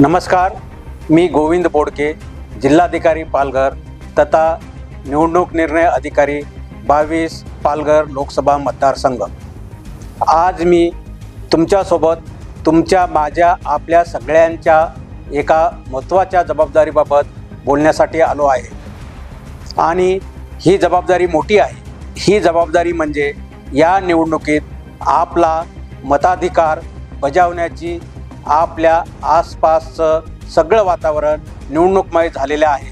नमस्कार, मी गोविंद बोडके, जिल्हाधिकारी पालघर तथा निवडणूक निर्णय अधिकारी 22 पालघर लोकसभा मतदारसंघ। आज मी तुमच्यासोबत माझया आपल्या सगळ्यांच्या एका महत्त्वाच्या जबाबदारीबाबत बोलण्यासाठी आलो आहे आणि ही जबाबदारी मोठी आहे। ही जबाबदारी म्हणजे या निवडणुकीत आपला मताधिकार बजावण्याची। आपल्या आसपासचं सगळं वातावरण निवडणूकमय झालेलं आहे।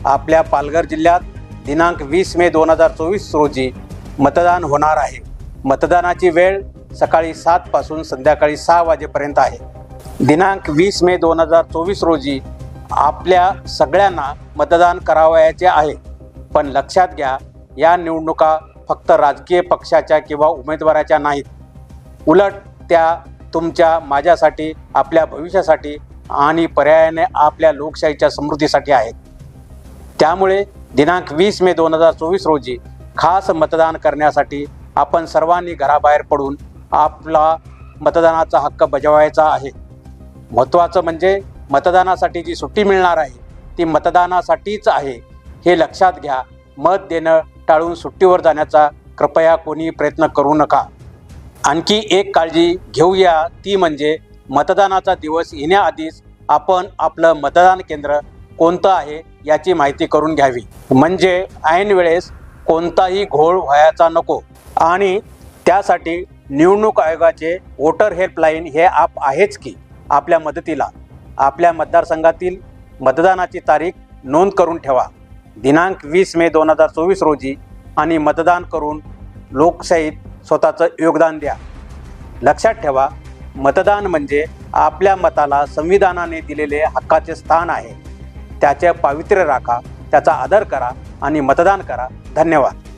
आपल्या पालघर जिल्ह्यात दिनांक 20 मे 2024 रोजी मतदान होणार आहे। मतदानाची वेळ सकाळी 7 पासून संध्याकाळी 6 वाजेपर्यंत आहे। दिनांक 20 मे 2024 रोजी आपल्या सगळ्यांना मतदान करावयाचे आहे, पण लक्षात घ्या, या निवडणुका फक्त राजकीय पक्षाच्या किंवा उमेदवाराच्या नाहीत, उलट त्या तुमच्या, माझ्यासाठी, आपल्या भविष्यासाठी आणि पर्यायाने आपल्या लोकशाहीच्या समृद्धीसाठी आहेत। त्यामुळे दिनांक 20 मे 2024 रोजी खास मतदान करण्यासाठी आपण सर्वांनी घराबाहेर पडून आपला मतदानाचा हक्क बजावायचा आहे। महत्त्वाचं म्हणजे मतदानासाठी जी सुट्टी मिळणार आहे ती मतदानासाठीच आहे, हे लक्षात घ्या। मत देणं टाळून सुट्टीवर जाण्याचा कृपया कोणी प्रयत्न करू नका। आणखी एक काळजी घेऊया, ती म्हणजे मतदानाचा दिवस येण्याआधीच आपण आपलं मतदान केंद्र कोणतं आहे याची माहिती करून घ्यावी, म्हणजे ऐन वेळेस कोणताही घोळ व्हायचा नको। आणि त्यासाठी निवडणूक आयोगाचे वोटर हेल्पलाईन हे ॲप आहेच की आपल्या मदतीला। आपल्या मतदारसंघातील मतदानाची तारीख नोंद करून ठेवा, दिनांक 20 मे 2024 रोजी, आणि मतदान करून लोकशाहीत स्वतःचं योगदान द्या। लक्षात ठेवा, मतदान म्हणजे आपल्या मताला संविधानाने दिलेले हक्काचे स्थान आहे। त्याचे पावित्र्य राखा, त्याचा आदर करा आणि मतदान करा। धन्यवाद।